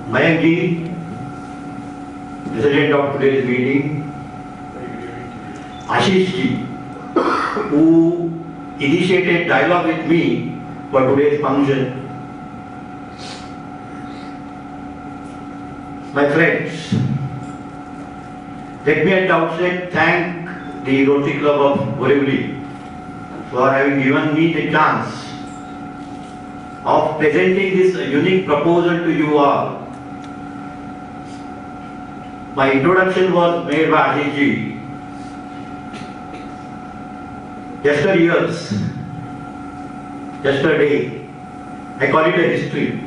Mayank ji, President of today's meeting, Ashish ji, who initiated dialogue with me for today's function. My friends, let me at the outset thank the Rotary Club of Borivali for having given me the chance of presenting this unique proposal to you all. My introduction was made by Ashish ji. Yesterday, I call it a history.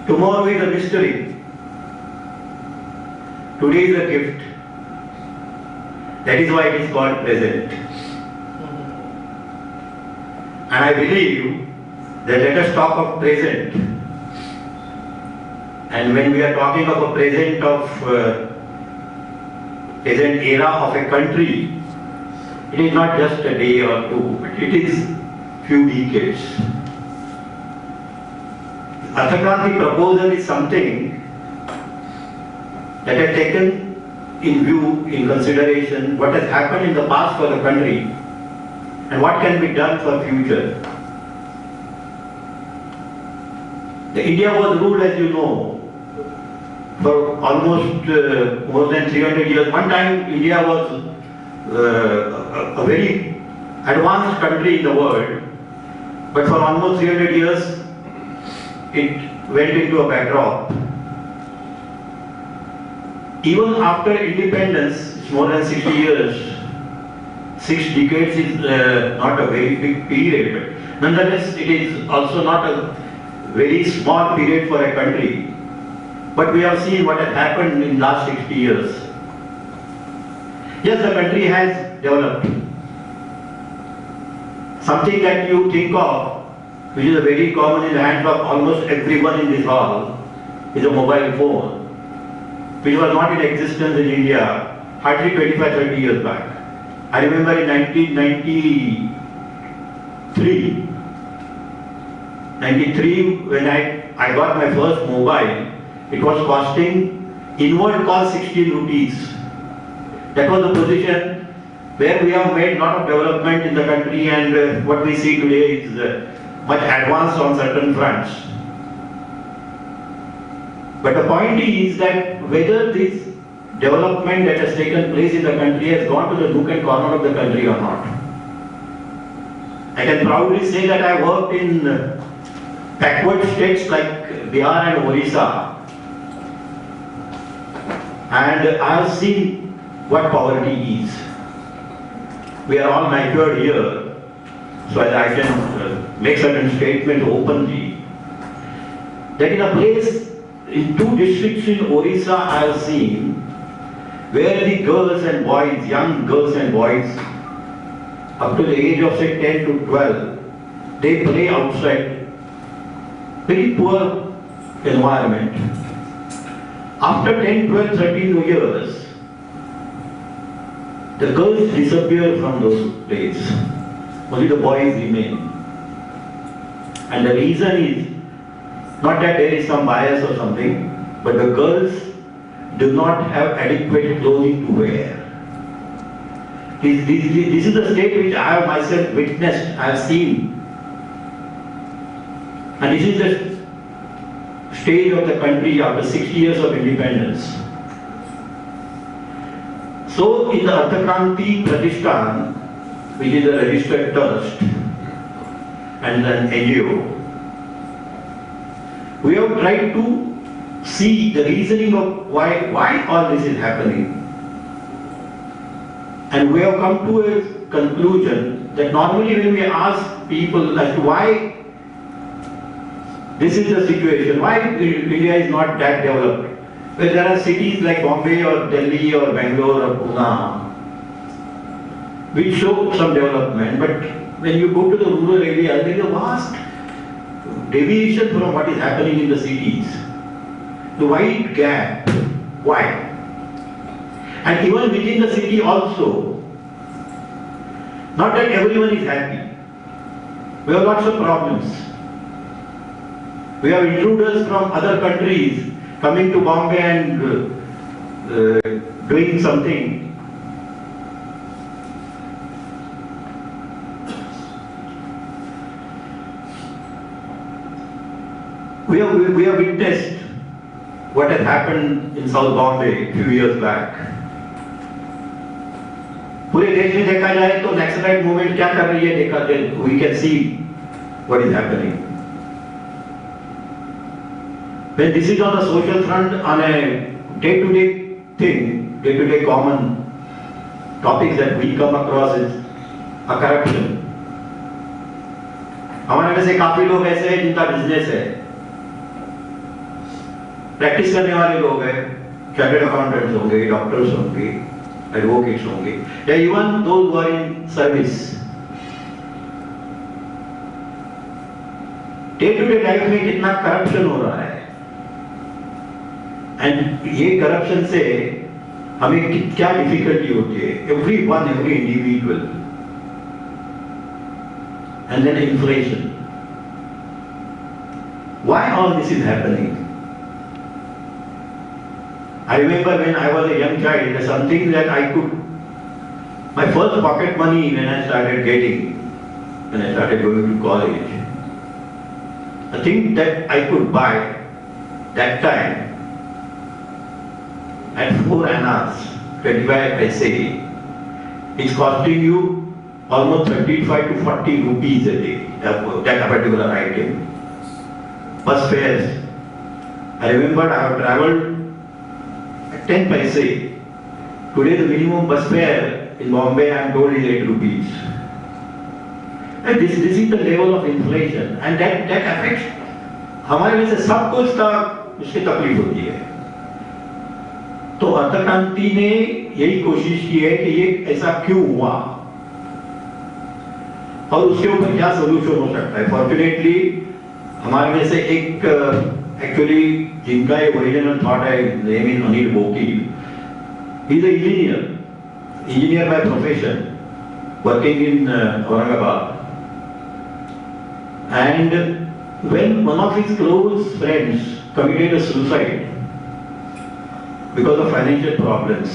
Tomorrow is a mystery. Today is a gift. That is why it is called present. And I believe that let us talk of present. And when we are talking of a present era of a country, it is not just a day or two, but it is few decades. Arthakranti proposal is something that has taken in view, in consideration, what has happened in the past for the country and what can be done for future. India was ruled, as you know, for almost more than 300 years. One time India was a very advanced country in the world, but for almost 300 years it went into a backdrop. Even after independence, it's more than 60 years, 6 decades is not a very big period, but nonetheless it is also not a very small period for a country. But we have seen what has happened in the last 60 years. Yes, the country has developed. Something that you think of, which is very common in the hands of almost everyone in this hall, is a mobile phone, which was not in existence in India hardly 25-30 years back. I remember in 1993, when I got my first mobile, it was costing inward cost 16 rupees. That was the position where we have made a lot of development in the country, and what we see today is much advanced on certain fronts. But the point is that whether this development that has taken place in the country has gone to the nook and corner of the country or not. I can proudly say that I worked in backward states like Bihar and Orissa, and I have seen what poverty is. We are all matured here, so I can make certain statements openly. That in a place, in 2 districts in Orissa, I have seen where the girls and boys, young girls and boys, up to the age of say 10 to 12, they play outside. Very poor environment. After 10, 12, 13 years, the girls disappear from those places. Only the boys remain. And the reason is not that there is some bias or something, but the girls do not have adequate clothing to wear. This is the state which I have myself witnessed, I have seen. And this is the stage of the country after 60 years of independence. So in the Arthakranti Pratishthan, which is a registered trust and an NGO, we have tried to see the reasoning of why all this is happening. And we have come to a conclusion that normally when we ask people as to why this is the situation, why India is not that developed, well, there are cities like Bombay or Delhi or Bangalore or Pune which show some development, but when you go to the rural area, there is a vast deviation from what is happening in the cities. The wide gap. Why? And even within the city also, not that everyone is happy. We have lots of problems. We have intruders from other countries coming to Bombay and doing something. We have witnessed what had happened in South Bombay a few years back. पूरे देश में देखा जाए तो naxalite movement क्या कर रही है देखा जाए, we can see what is happening. When this is on the social front, on a day-to-day thing, day-to-day common topics that we come across is a corruption. हमारे में से काफी लोग ऐसे हैं जिनका बिजनेस है, प्रैक्टिस करने वाले लोग हैं, चार्टर्ड अकाउंटेंट्स होंगे, डॉक्टर्स होंगे, एडवोकेट्स होंगे, या even those who are in service. Day to day life में कितना करप्शन हो रहा है, एंड ये करप्शन से हमें क्या डिफिकल्टी होती है, every one, every individual. And then inflation. Why all this is happening? I remember when I was a young child, there's something that I could, my first pocket money when I started getting, when I started going to college, a thing that I could buy that time at 4 annas, 25 paise, it's costing you almost 35 to 40 rupees a day, that particular item. Bus fares. I remember I have travelled at 10 paise. Today the minimum bus fare in Bombay, I am told, is 8 rupees. And this is the level of inflation, and that affects हमारे में से सब कुछ का उसकी तकलीफ होती है. तो अर्थक्रांति ने यही कोशिश की है कि ये ऐसा क्यों हुआ और उसके ऊपर क्या सोल्यूशन हो सकता है. फॉर्चुनेटली हमारे में से एक एक्चुअली जिनका ये ओरिजिनल थॉट है, name is Anil Boki. He is engineer by profession, working in Aurangabad. And when one of his close friends committed a suicide because of financial problems,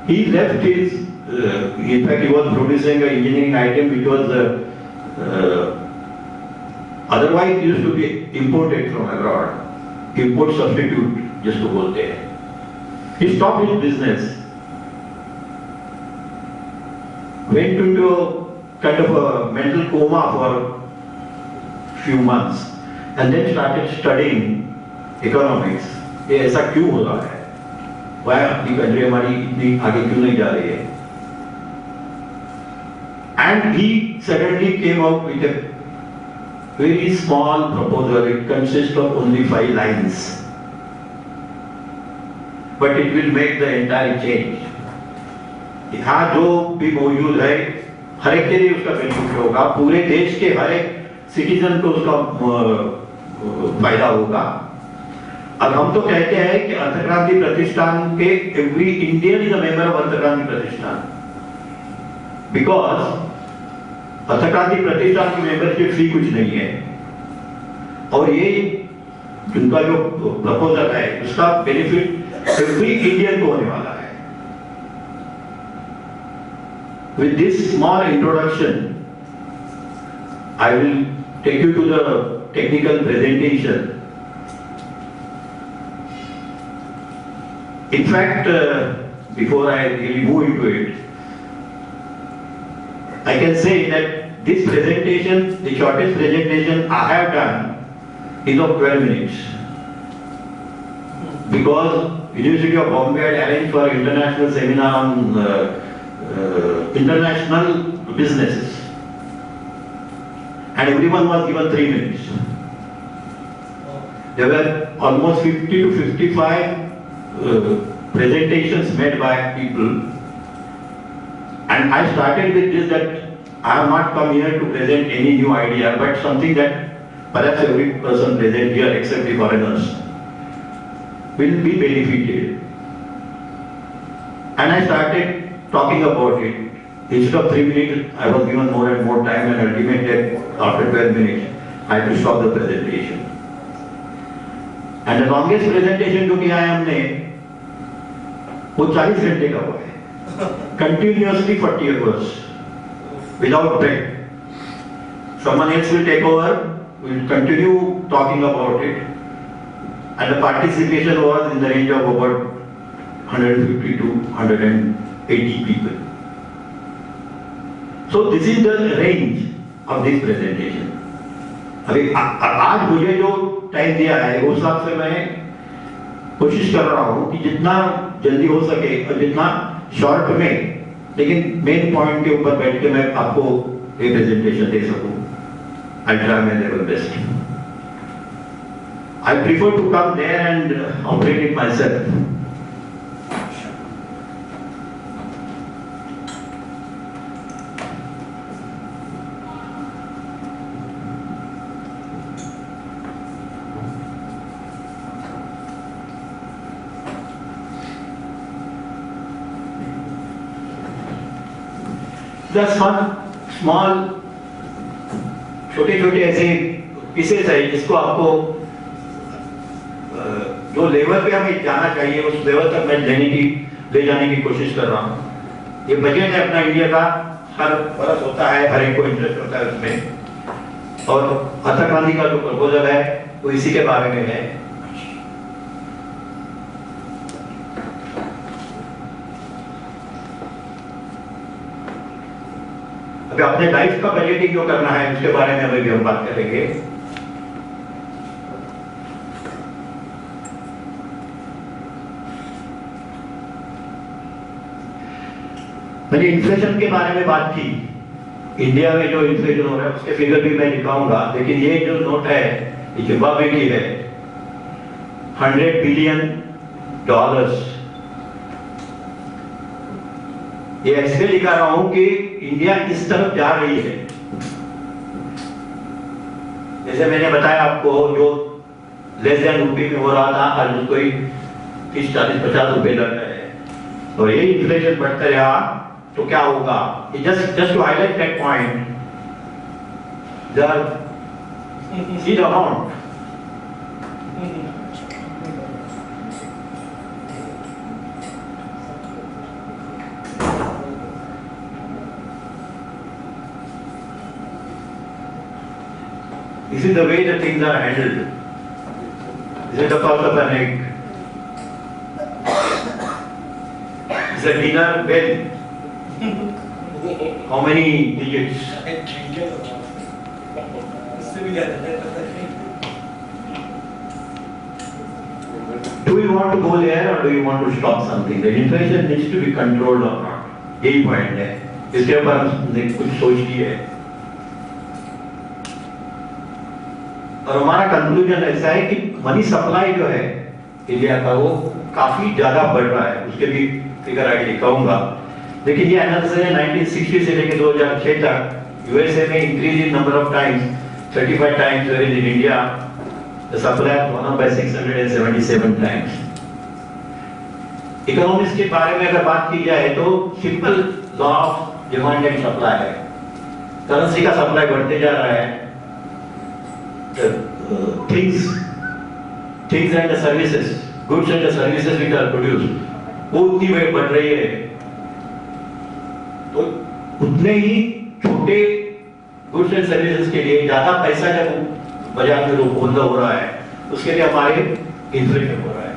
he left his in fact, he was producing an engineering item which was otherwise used to be imported from abroad. Import substitute, just to bolte hain. He stopped his business, went into a kind of a mental coma for few months, and then started studying economics. ये ऐसा क्यों हो रहा है? Why अपनी country हमारी इतनी आगे क्यों नहीं जा रही है? And he suddenly came out with a very small proposal. It consists of only 5 lines, but it will make the entire change. यहाँ जो भी मौजूद है, हर एक के लिए उसका बेनिफिट होगा, पूरे देश के हर एक सिटीजन को उसका फायदा होगा. अब हम तो कहते हैं कि अर्थक्रांति प्रतिष्ठान के every Indian is a member of Arthakranti Pratishthan, because अर्थक्रांति प्रतिष्ठान की मेंबरशिप फी कुछ नहीं है, और ये जिनका जो प्रपोजल है उसका बेनिफिट एवरी इंडियन को होने वाला है. With this small introduction I will take you to the technical presentation. In fact, before I really move into it, I can say that this presentation, the shortest presentation I have done, is of 12 minutes. Because University of Bombay had arranged for international seminar on international businesses, and everyone was given 3 minutes. There were almost 50 to 55 presentations made by people, and I started with this, that I have not come here to present any new idea, but something that perhaps every person present here except the foreigners will be benefited. And I started talking about it. Instead of 3 minutes, I was given more and more time, and ultimately after 12 minutes I have to stop the presentation. And the longest presentation जो किया है हमने वो 40 घंटे का हुआ है, continuously 40 hours without break. Someone else will take over, will continue talking about it, and the participation was in the range of about 150 to 180 people. So this is the range of this presentation. अभी आज मुझे जो time दिया है उस हिसाब से मैं कोशिश कर रहा हूँ कि जितना जल्दी हो सके और जितना शॉर्ट में, लेकिन मेन पॉइंट के ऊपर बैठ के मैं आपको ये प्रेजेंटेशन दे सकूँ. I'll try my level best. I prefer to come there and operate it myself. Just one small छोटे छोटे ऐसे पीसेस है जिसको आपको जो लेवल पे हमें जाना चाहिए उस लेवल तक मैं ले जाने की कोशिश कर रहा हूँ. ये बजट है अपना इंडिया का, हर बरस होता है, हर एक को इंटरेस्ट होता है उसमें, और महात्मा गांधी का जो प्रपोजल है वो इसी के बारे में है. अभी अपने लाइफ का बजटिंग जो करना है उसके बारे में अभी हम बात करेंगे. मैंने इन्फ्लेशन के बारे में बात की. इंडिया में जो इन्फ्लेशन हो रहा है उसके फिगर भी मैं दिखाऊंगा, लेकिन ये जो नोट है ये जिम्बाब्वे की है. $100 बिलियन. ये ऐसे दिखा रहा हूं कि इंडिया इस तरफ जा रही है. जैसे मैंने बताया आपको, जो लेस देन रुपी में हो रहा था आज उसको 30, 40, 50 रुपए लग रहे हैं. और ये इन्फ्लेशन बढ़ता रहा तो क्या होगा? Just to highlight that point, see the amount. This is the way the things are handled. This is the cost of an egg. It's a dinner bell. How many digits? Do you want to go there or do you want to stop something? The inflation needs to be controlled or not. यही point है. इसके ऊपर हमने कुछ सोच की है. और हमारा कंक्लूजन ऐसा है कि मनी सप्लाई जो है इंडिया का वो काफी ज्यादा बढ़ रहा है. उसके भी फिगर आई दिखाऊंगा. लेकिन ये एनालिसिस है 1960 से लेकर 2006 तक. यूएसए में increase in number of times 35 times, whereas in India the supply has gone up by 677 times. Economics के बारे में अगर बात की जाए तो simple law of demand and supply है. करेंसी का सप्लाई बढ़ते जा रहा है. things and the services, goods and the services which are produced, वो उतनी वेट बढ़ रही है. तो उतने ही छोटे गुड्स एंड सर्विसेज के लिए ज्यादा पैसा जब बाजार में उपलब्ध हो रहा है उसके लिए हमारे इन्फ्लेशन हो रहा है.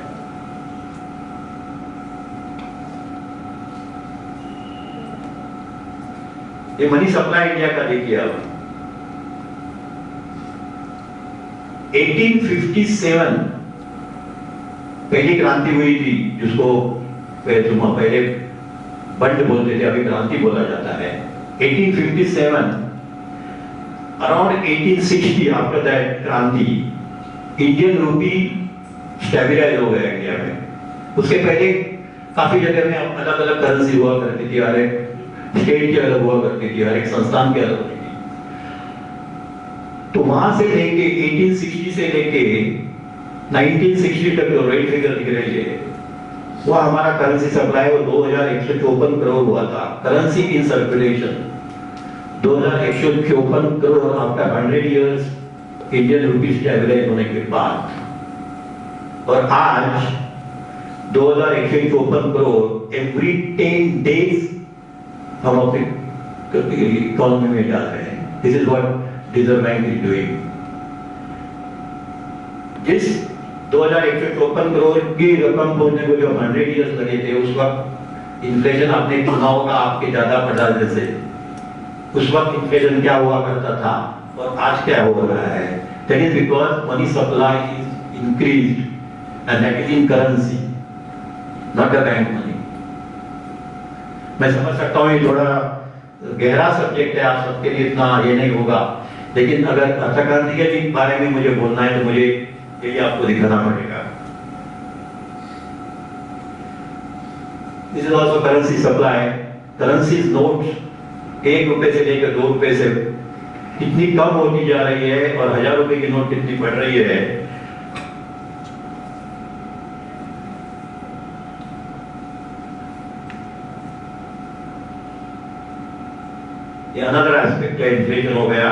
ये मनी सप्लाई इंडिया का देखिए. अब 1857 पहली क्रांति हुई थी, जिसको पहले बंड बोलते थे, अभी क्रांति बोला जाता है. 1857, अराउंड 1860 आफ्टर दैट क्रांति, इंडियन रूपी स्टेबलाइज हो गया इंडिया में. उसके पहले काफी जगह में अलग अलग करेंसी हुआ करती थी, हर एक स्टेट की अलग हुआ करती थी, हर एक संस्थान की अलग होती थी. तो वहां से लेके 1860 से लेके 1960 तक जो रेट फिगर दिख रही है वो हमारा करेंसी सप्लाई वो 2154 करोड़ हुआ था. Currency in circulation 2154 crore after 100 years Indian rupees stabilize होने के बाद, और आज 2154 करोड़ एवरी 10 डेज हम अपनी इकोनॉमी में डाल रहे हैं। This is what reserve bank is doing. जिस 2154 करोड़ की रकम पहुंचने को जो 100 ईयर्स लगे थे, उस वक्त इन्फ्लेशन आपने सुना होगा आपके दादा परदादे से, उस वक्त इन्फ्लेशन क्या हुआ करता था और आज क्या हो रहा है। That is because money supply is increased and that is in currency, not the bank money. मैं समझ सकता हूँ ये थोड़ा गहरा सब्जेक्ट है, आप सबके लिए इतना ये नहीं होगा, लेकिन अगर अर्थक्रांति के बारे में मुझे बोलना है तो मुझे यही आपको दिखाना पड़ेगा। This is also currency supply. Currency note 1 रुपए से लेकर 2 रुपए से कितनी कम होती जा रही है और 1000 रुपए की नोट कितनी बढ़ रही है। ये अनदर एस्पेक्ट है, इन्फ्लेशन हो गया।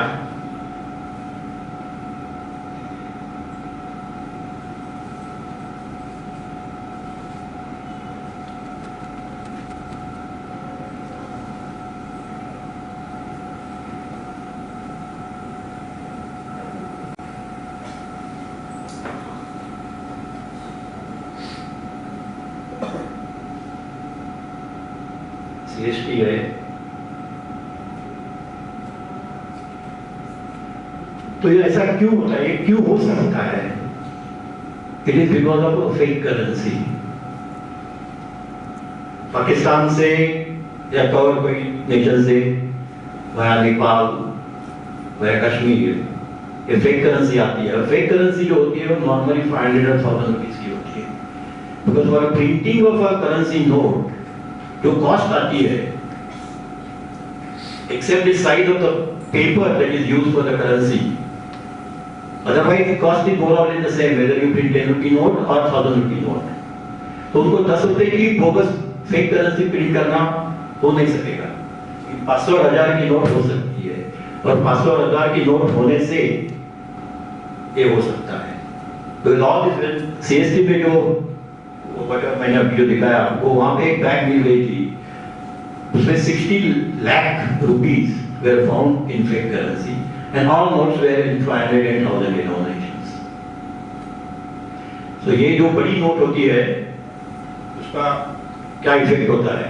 सीएसटी है, तो ये ऐसा क्यों होता है, ये क्यों हो सकता है? It is because of fake currency. Pakistan से या और कोई नेशन से, वया नेपाल, वया कश्मीर, ये फेक करेंसी आती है। और फेक करेंसी जो होती है वो नॉर्मली 500 और 1000 रुपीज की होती है। Because for printing of a currency note जो कॉस्ट आती है, except the size of the paper that is used for the currency, otherwise the cost is more or less the same whether you print 10 rupee note or 1000 rupee note। तो उनको 10 रुपए की bogus fake currency print करना हो नहीं सकेगा। 500 और 1000 की नोट हो सकती है, और 500 और 1000 की नोट होने से ये हो सकता है। तो लॉ दिस सीएसटी पे जो मैंने अभी जो दिखाया आपको, वहां पे एक बैग मिल गई थी, उसमें 60 lakh rupees were found in fake currency and all notes were in 500 and 1000 denominations। तो ये जो बड़ी नोट होती है उसका क्या इफेक्ट होता है?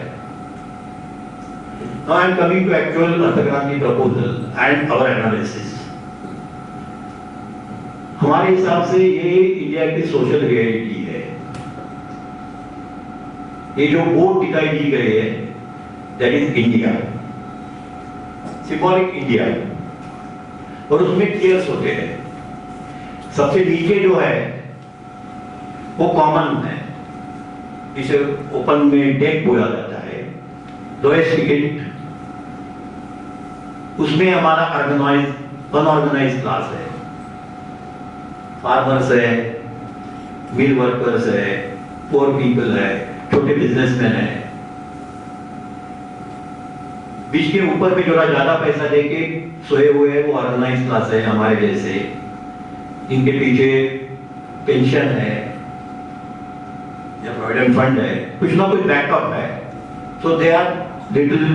Now I am coming to actual अर्थक्रांति proposal and our analysis। हमारे हिसाब से ये इंडिया की सोशल रियलिटी है। ये जो बोर्ड दिखाई दी गई है, that is India, symbolic India, और उसमें टियर्स होते हैं। सबसे नीचे जो है वो कॉमन है, इसे ओपन में डेक बोला जाता है। लोएस्ट टिकट, उसमें हमारा ऑर्गेनाइज अनऑर्गेनाइज क्लास है, फार्मर्स है, मिल वर्कर्स है, पोर पीपल है, छोटे बिजनेसमैन है। बीच के ऊपर भी थोड़ा ज्यादा पैसा देके सोए हुए हैं वो ऑर्गेनाइज क्लास है, हमारे जैसे। इनके पीछे पेंशन है या प्रोविडेंट फंड है, कुछ ना कुछ बैकअप है, so they are little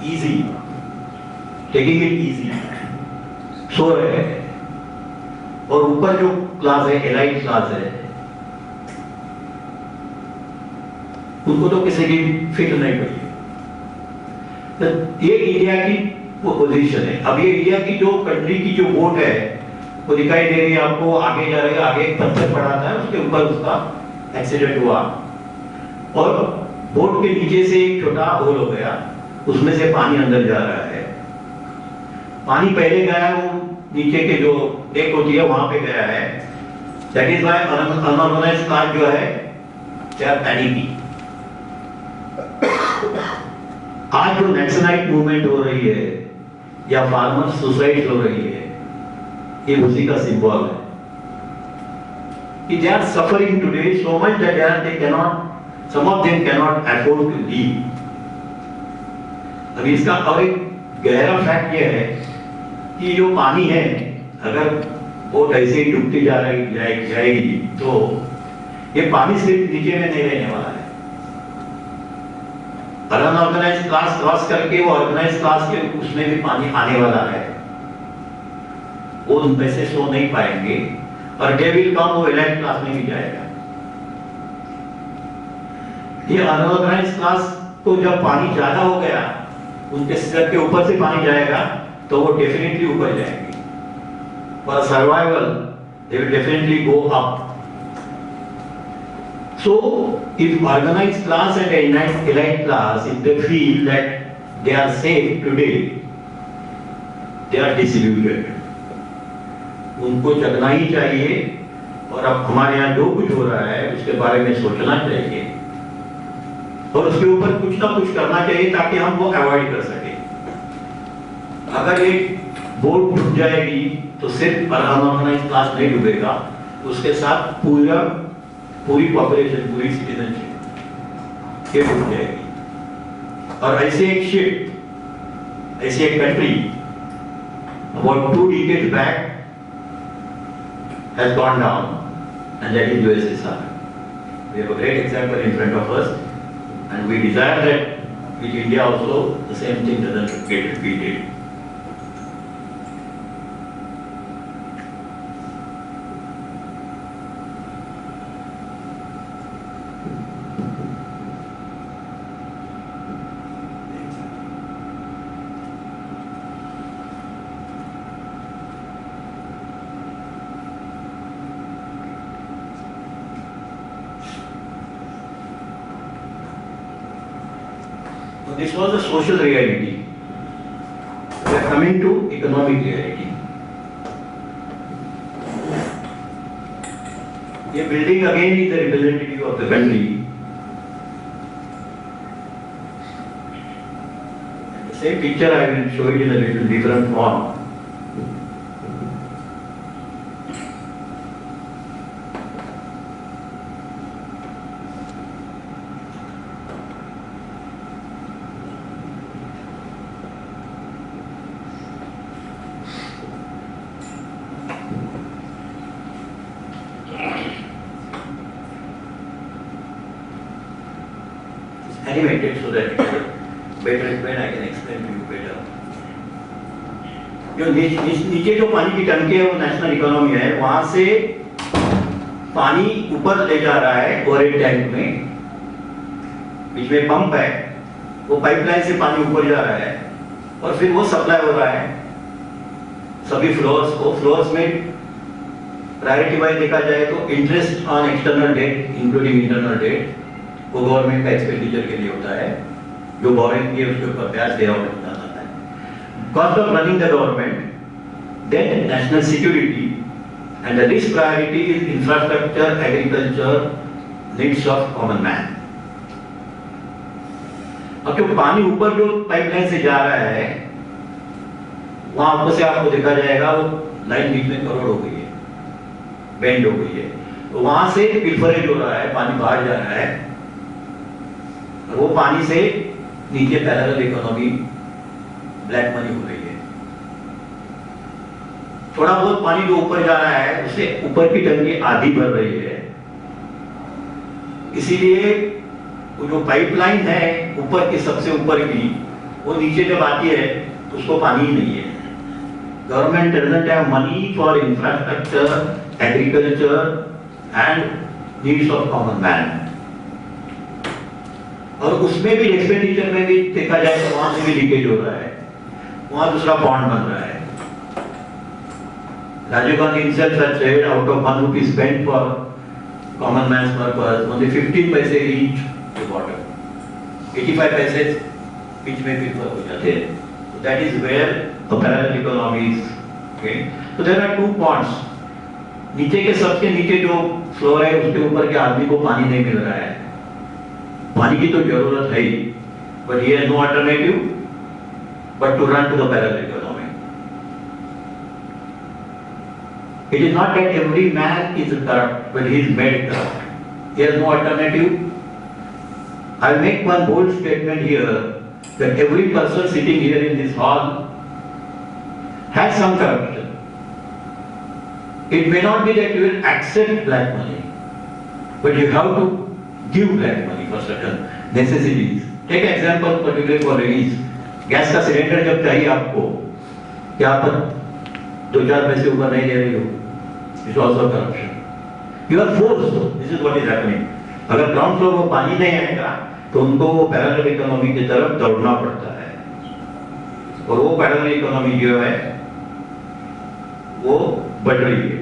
easy, taking it easy, सो रहे हैं। और ऊपर जो क्लास है, एलाइट क्लास है, उनको तो किसी की फिक्र नहीं पड़ी। तो ये इंडिया की पोजीशन है। अब ये इंडिया की जो कंट्री की जो वोट है वो दिखाई दे रही है आपको, आगे जा रही है, आगे एक पत्थर पड़ा था, उसके ऊपर उसका एक्सीडेंट हुआ और बोट के नीचे से एक छोटा होल हो गया, उसमें से पानी अंदर जा रहा है। पानी पहले गया वो नीचे के जो डेक होती है वहां पे गया है। That is why unorganised class जो है दे आर पैनिकिंग। आज जो नेशनलाइट मूवमेंट हो रही है या फार्मर सुसाइड हो रही है, ये उसी का सिंबल है कि they are suffering today so much that they cannot, some of them cannot afford to live. अभी इसका और एक गहरा फैक्ट ये है कि जो पानी है, अगर बोट ऐसे ही डूबती जाएगी तो ये पानी सिर्फ नीचे में नहीं रहने वाला है। अनऑर्गेनाइज क्लास क्रॉस करके वो ऑर्गेनाइज क्लास के उसमें भी पानी आने वाला है, वो उन पैसे सो नहीं पाएंगे और डे विल कम वो एलाइट क्लास में भी जाएगा। ये अनऑर्गेनाइज क्लास को जब पानी ज्यादा हो गया, उनके स्तर के ऊपर से पानी जाएगा तो वो डेफिनेटली ऊपर जाएंगे। For survival they will definitely go up. So, if organized class and elite class, if they feel that they are safe today, they are disillusioned. उनको जगना ही चाहिए और अब हमारे यहाँ जो कुछ हो रहा है उसके बारे में सोचना चाहिए और उसके ऊपर कुछ ना कुछ करना चाहिए ताकि हम वो अवॉइड कर सके। अगर ये बोट डूब जाएगी तो सिर्फ अनऑर्गेनाइज्ड क्लास नहीं डूबेगा, उसके साथ पूरी पॉपुलेशन, पूरी सिटीजनशिप ये डूब जाएगी। और ऐसे एक शिप, ऐसे एक country about 2 decades back has gone down, and that is USSR. We have a great example in front of us, and we desire that with India also the same thing doesn't get repeated. This was the social reality. We are coming to economic reality. ये building again is the representative of the country. The same picture I will show it in a little different form. Animated so that better when I can explain to you better. जो नीचे जो पानी की टंकी है वो national economy है, वहां से पानी ऊपर ले जा रहा है ओवरहेड टैंक में, बीच में पंप है, वो पाइपलाइन से पानी ऊपर जा रहा है और फिर वो सप्लाई हो रहा है सभी फ्लोर्स को। फ्लोर्स में प्रायोरिटी वाइज देखा जाए तो interest on external debt including internal debt वो गवर्नमेंट का एक्सपेंडिचर के लिए होता है, जो बोरिंग की उसके ऊपर ब्याज देना पड़ता है। Cost of running the government, then national security and the risk priority is infrastructure, agriculture, needs of common man. अब जो पानी ऊपर जो पाइपलाइन से जा रहा है वहां ऊपर से आपको देखा जाएगा वो लाइन बीच में करोड़ हो गई है, बेंड हो गई है, तो वहां से पिल्फरेज हो रहा है, पानी बाहर जा रहा है, वो पानी से नीचे पैरेलल इकोनॉमी ब्लैक मनी हो रही है। थोड़ा बहुत पानी जो ऊपर जा रहा है उससे ऊपर की टंकी आधी भर रही है, इसीलिए वो जो पाइपलाइन है ऊपर की सबसे ऊपर की वो नीचे जब आती है तो उसको पानी ही नहीं है। Government doesn't have money for infrastructure, agriculture and needs of common man. और उसमें भी एक्सपेंडिचर में भी देखा जाए तो वहां से भी लीकेज हो रहा है, वहां दूसरा बॉन्ड बन रहा है। Rajiv Gandhi himself had said out of 1 rupee spent for common man's purpose, only 15 पैसे reach the bottom, 85 पैसे बीच में फिर हो जाते हैं। So that is where the parallel economy is. Okay, so there are 2 ponds. नीचे के सबसे नीचे जो फ्लोर है उसके ऊपर के आदमी को पानी नहीं मिल रहा है, पानी की तो जरूरत है ही, but he has no alternative but to run to the parallel economy. It is not that every man is corrupt, but he is made corrupt. He has no alternative. I will make one bold statement here that every person sitting here in this hall has some corruption. It may not be that you will accept black money, but you have to give black money for certain necessities. Take an example particularly for ladies. Gas का cylinder जब चाहिए आपको, क्या आप 2-4 पैसे ऊपर नहीं दे रही हो? It's also corruption. You are forced. This is what is happening. अगर ग्राउंड फ्लोर को पानी नहीं आएगा, तो उनको वो पैरेलल इकोनॉमी की तरफ दौड़ना पड़ता है, और वो पैरेलल इकोनॉमी जो है वो बढ़ रही है.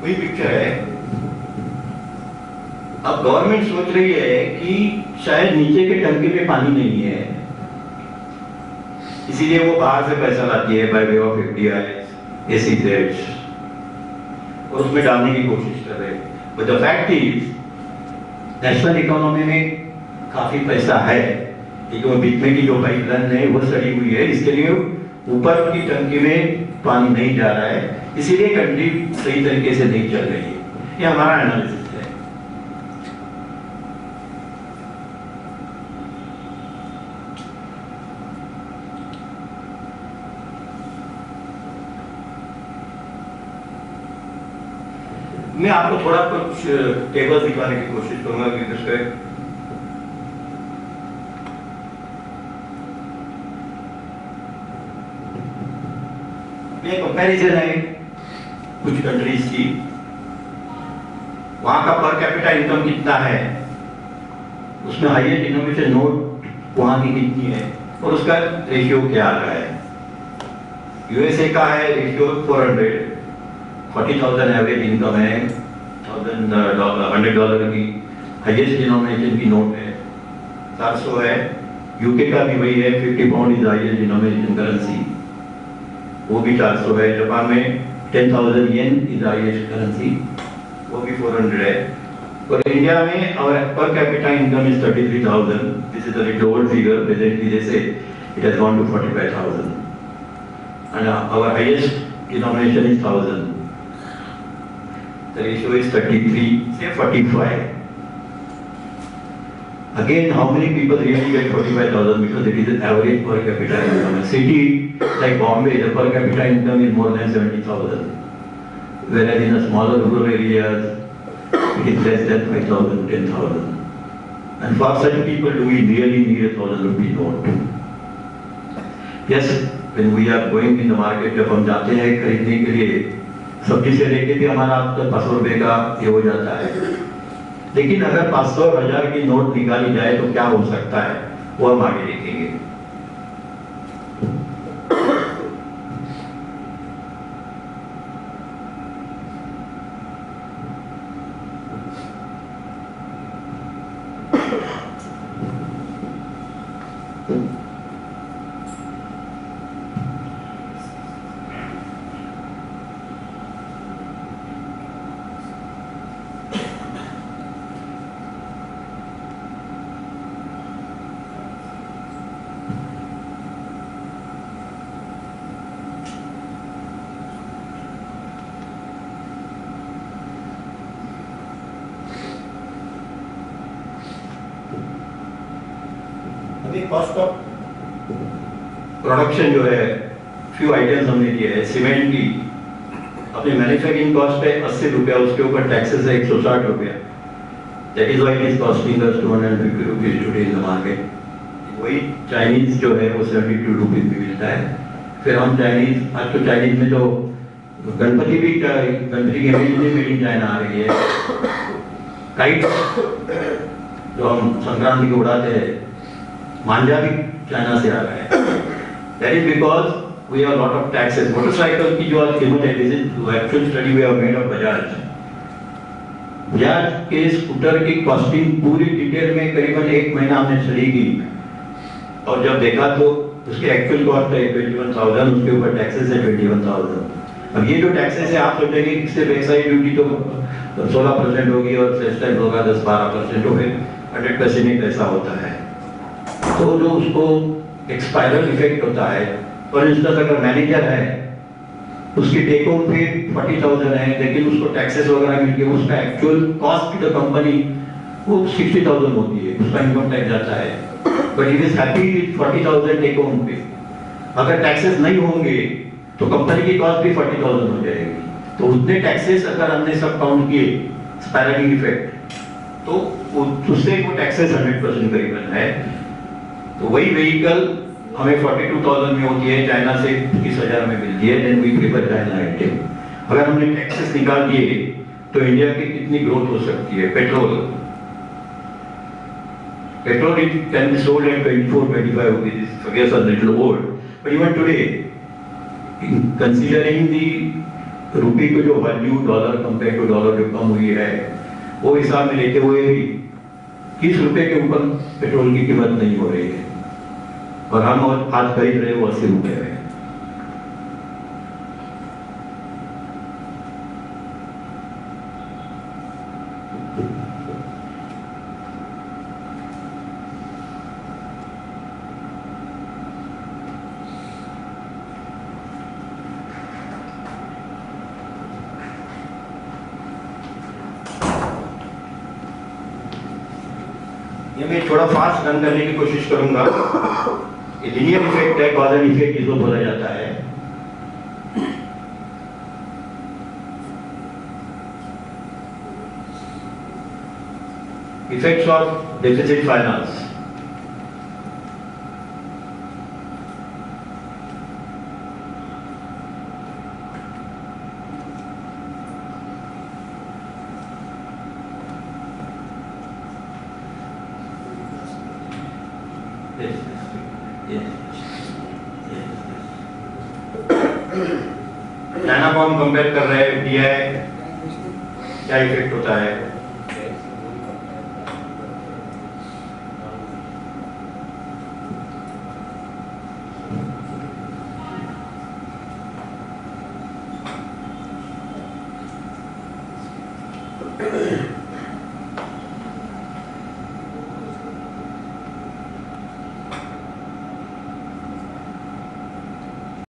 वही पिक्चर है. अब गवर्नमेंट सोच रही है कि शायद नीचे के टंकी में पानी नहीं है, इसीलिए वो बाहर से पैसा लाती है by way of FDI, ACZ, और उसमें डालने की कोशिश कर रहे हैं. But the fact is national economy में काफी पैसा है, लेकिन वो बीच में की जो पाइपलाइन है वो सड़ी हुई है, इसके लिए ऊपर की टंकी में पानी नहीं जा रहा है, इसीलिए कंट्री सही तरीके से नहीं चल रही है. ये हमारा एनालिसिस है. मैं आपको थोड़ा कुछ टेबल्स दिखाने की कोशिश करूंगा विद रिस्पेक्ट. ये कंपैरिजन है कुछ कंट्रीज की. वहां का पर कैपिटा इनकम कितना है, उसमें हाईएस्ट डिनोमिनेशन नोट वहां की कितनी है, और उसका रेशियो क्या आ रहा है. यूएसए का है रेशियो 400, 40,000 एवरेज इनकम है, $100 की हाईएस्ट डिनोमिनेशन की नोट है, 400 है. यूके का भी वही है, 50 pound is highest denomination currency, वो भी 400 है. जापान में 10,000 येन इज हाईएस्ट करेंसी, वो भी 400 है. और इंडिया में our per capita income is 33,000. This is a little old figure. Presently they say it has gone to 45,000. And our highest denomination is 1,000. The ratio is 33, say 45. Again, how many people really get 45,000 because it is an average per capita income. A city like Bombay, the per capita income is more than 70,000. Whereas in the smaller rural areas, it is less than 5,000, 10,000. And for such people, do we really need a 1,000 rupee note? Yes, when we are going in the market, जब हम जाते हैं खरीदने के लिए, सब्जी से लेके भी हमारा 500 रुपए का ये हो जाता है. लेकिन अगर 500 और 1000 की नोट निकाली जाए तो क्या हो सकता है, वो हम आगे देखेंगे. कॉस्ट ऑफ प्रोडक्शन जो है, फ्यू आइटम्स हमने दिए है. सीमेंट की अपने मैन्युफैक्चरिंग कॉस्ट है 80 रुपया, उसके ऊपर टैक्सेस है 160 रुपया. That is why it is costing us 250 rupees today in the market. वही चाइनीज जो है वो 72 रुपीज में मिलता है. फिर हम चाइनीज, आज तो चाइनीज में तो गणपति भी कंट्री के मेड इन चाइना आ रही है. काइट जो हम संक्रांति को उड़ाते हैं, मांझा भी चाइना से आ रहा है। That is because we have lot of taxes. Motorcycle की जो आज कीमत है, this is actual study we have made of Bajaj. Bajaj के स्कूटर की कॉस्टिंग पूरी डिटेल में करीबन 1 महीना हमने स्टडी की, और जब देखा तो उसके एक्चुअल कॉस्ट है 21,000, उसके ऊपर टैक्सेस है 21,000। अब ये जो टैक्सेस है, आप सोचेंगे सिर्फ एक्साइज ड्यूटी तो 16% होगी और सेल्स टैक्स होगा 10-12%, तो फिर 100% ही पैसा होता है। तो जो उसको एक्सपायरल इफेक्ट होता है, फॉर इंस्टेंस अगर मैनेजर है, उसकी टेक होम पे 40,000 है, लेकिन उसको टैक्सेस वगैरह मिलके उसका actual cost to the company वो 60,000 होती है, उसका इनकम टैक्स जाता है, but it is happy with 40,000 take home pay. अगर टैक्सेस नहीं होंगे तो कंपनी की कॉस्ट भी 40,000 हो जाएगी। तो उतने टैक्सेस अगर हमने सब काउंट किए, स्पाइरलिंग इफेक्ट, तो उससे वो टैक्सेस 100% करीबन है। तो वही व्हीकल हमें 42,000 में होती है, चाइना से 30,000 में मिलती है, then we prefer China item. अगर हमने टैक्सेस निकाल दिए तो इंडिया की कितनी ग्रोथ हो सकती है? Petrol it can be sold at 24-25 rupees. These figures are little old, but even today, considering the rupee को जो value dollar compare to dollar जो कम हुई है, वो हिसाब में लेते हुए भी 30 रुपए के ऊपर पेट्रोल की कीमत नहीं हो रही है, और हम आज खरीद रहे वो 80 रुपए में। ये मैं थोड़ा फास्ट रन करने की कोशिश करूंगा। ये लीनियर इफेक्ट है, कॉजल इफेक्ट जिसको बोला जाता है। Effects of deficit finance. China को हम कंपेयर कर रहे हैं, DI क्या इफेक्ट होता है?